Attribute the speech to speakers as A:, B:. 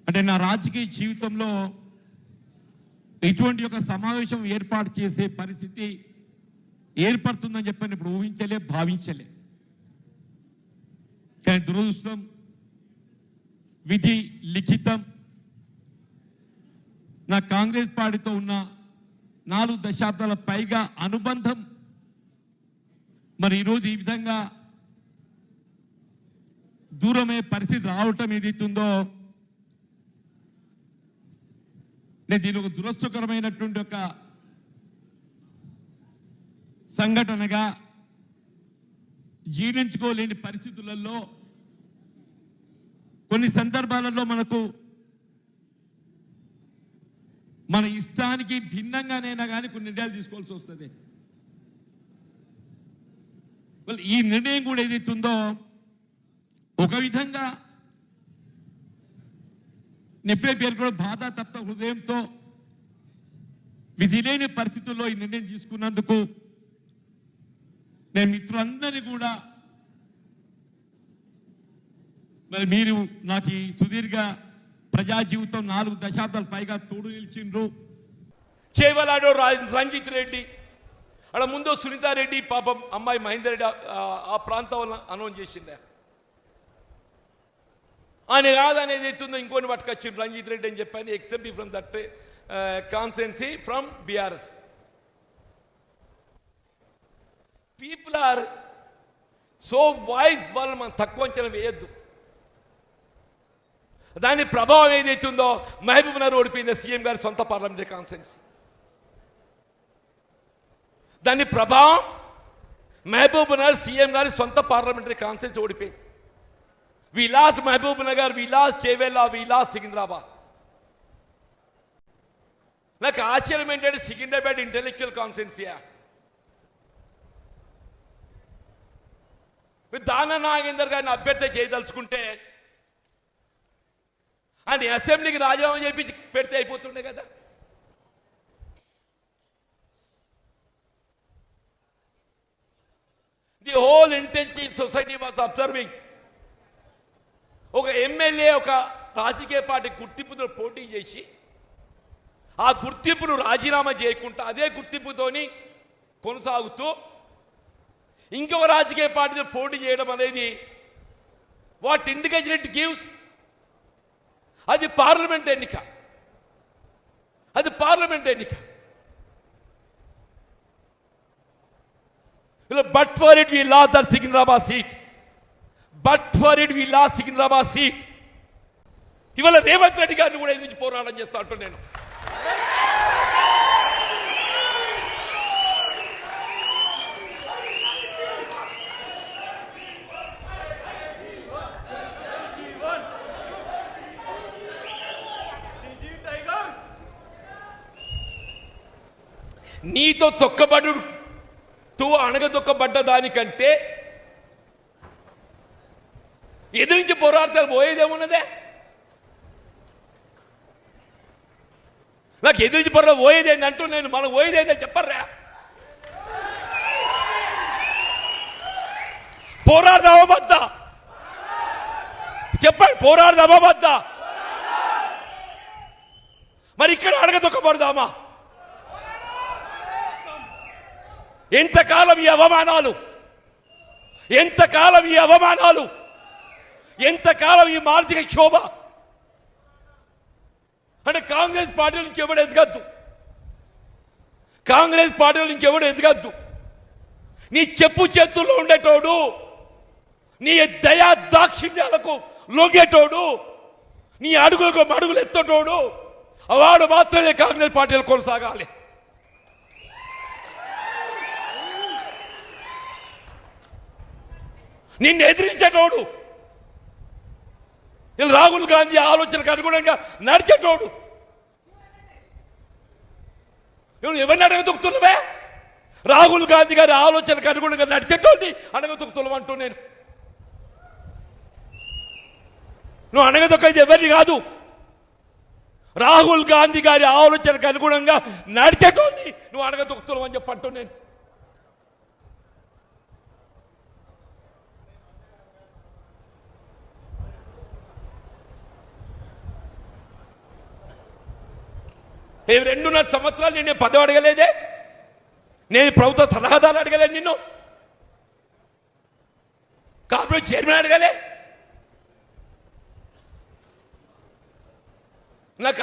A: అంటే నా రాజకీయ జీవితంలో ఇటువంటి ఒక సమావేశం ఏర్పాటు చేసే పరిస్థితి ఏర్పడుతుందని చెప్పని ఇప్పుడు ఊహించలే, భావించలే. కానీ దురదృష్టం, విధి లిఖితం, నా కాంగ్రెస్ పార్టీతో ఉన్న 4 దశాబ్దాల పైగా అనుబంధం మరి ఈరోజు ఈ విధంగా దూరమే పరిస్థితి రావటం ఏదైతుందో నేను దీని ఒక దురదృష్టకరమైనటువంటి ఒక సంఘటనగా జీర్ణించుకోలేని పరిస్థితులలో కొన్ని సందర్భాలలో మనకు మన ఇష్టానికి భిన్నంగానైనా కానీ కొన్ని నిర్ణయాలు తీసుకోవాల్సి వస్తుంది. ఈ నిర్ణయం కూడా ఏదైతుందో ఒక విధంగా నెప్పే పేరు కూడా బాధ తప్త హృదయంతో విధి లేని పరిస్థితుల్లో ఈ నిర్ణయం తీసుకున్నందుకు నేను మిత్రులందరినీ కూడా మరి మీరు నాకు ఈ సుదీర్ఘ ప్రజా జీవితం 4 దశాబ్దాల పైగా తోడు నిలిచిండ్రు.
B: చేవలాడో రంజిత్ రెడ్డి, అలా ముందు సునీతారెడ్డి, పాపం అమ్మాయి మహేందర్ రెడ్డి ఆ ప్రాంతంలో అనౌన్స్ చేసిండే. ఆయన కాదనేది అవుతుందో ఇంకొని పట్టుకొచ్చిండు రంజిత్ రెడ్డి అని చెప్పాను. Except from that constituency from BRS. People are so voice, వాళ్ళు మనం తక్కువ అంచనా వేయద్దు. దాని ప్రభావం ఏదైతుందో మహబూబ్ నగర్ ఓడిపోయింది సీఎం గారి సొంత పార్లమెంటరీ కాన్స్టిట్యున్సీ. దాని ప్రభావం మహబూబ్ నగర్ సీఎం గారి సొంత పార్లమెంటరీ కాన్స్టిట్యున్సీ ఓడిపోయింది. వి లాస్ట్ మహబూబ్ నగర్, వి లాస్ట్ చేవెళ్ళ, వి లాస్ట్ సికింద్రాబాద్. నాకు ఆశ్చర్యం ఏంటంటే సికింద్రాబాద్ ఇంటెలెక్చువల్ కాన్స్టిట్యున్సీయా, దానా నాగేందర్ గారిని అభ్యర్థి చేయదలుచుకుంటే ఆయన అసెంబ్లీకి రాజీనామా చేయించి పెడితే అయిపోతుండే కదా. The whole intelligence society was observing. ఒక ఎమ్మెల్యే ఒక రాజకీయ పార్టీ గుర్తింపుతో పోటీ చేసి ఆ గుర్తింపును రాజీనామా చేయకుండా అదే గుర్తింపుతోని కొనసాగుతూ ఇంకొక రాజకీయ పార్టీతో పోటీ చేయడం అనేది వాట్ ఇండికేషన్ ఇట్ గివ్స్? అది పార్లమెంట్ ఎన్నిక, అది పార్లమెంట్ ఎన్నిక. But for it we lost that Secunderabad seat, but for it we lost Secunderabad seat. ఇవాళ రేవంత్ రెడ్డి గారిని కూడా ఎదిరించి పోరాటం చేస్తా అంటూ నేను నీతో తొక్కబడుతూ అణగదొక్కబడ్డ దానికంటే ఎదిరించి పోరాడతారు పోయేదేమున్నదే? నాకు ఎదిరించి పోరాడు పోయేదేంది అంటూ నేను మనం పోయేదేందని చెప్పర్రా. పోరాడదామా వద్దా చెప్పండి, పోరాడదామా వద్దా? మరి ఇక్కడ అడగదొక్కబడదామా? ఎంతకాలం ఈ అవమానాలు, ఎంతకాలం ఈ అవమానాలు, ఎంతకాలం ఈ మానసిక క్షోభ? అంటే కాంగ్రెస్ పార్టీ నుంచి ఎవడు ఎదగద్దు, కాంగ్రెస్ పార్టీ నుంచి ఎవడు ఎదగద్దు. నీ చెప్పు చేతుల్లో ఉండేటోడు, నీ దయా దాక్షిణ్యాలకు లొంగేటోడు, నీ అడుగులకు అడుగులు ఎత్తటోడు, వాడు మాత్రమే కాంగ్రెస్ పార్టీలు కొనసాగాలి. నిన్ను ఎదిరించేటోడు, రాహుల్ గాంధీ ఆలోచనకు అనుగుణంగా నడిచేటోడు, నువ్వు ఎవరిని అడగదొక్కుతున్నావే? రాహుల్ గాంధీ గారి ఆలోచనకు అనుగుణంగా నడిచేటోడిని అడగదొక్కుతున్నావు అంటూ నేను. నువ్వు అడగదొక్కేది ఎవరిని కాదు, రాహుల్ గాంధీ గారి ఆలోచనకు అనుగుణంగా నడిచేటోడిని నువ్వు అడగదొక్కుతున్నావు అని చెప్పంటూ నేను. 2.5 సంవత్సరాలు నేను పదవి అడగలేదే, నేను ప్రభుత్వ సలహాదారు అడగలేదు, నిన్ను కార్పొరేట్ చైర్మన్ అడగలే, నాకు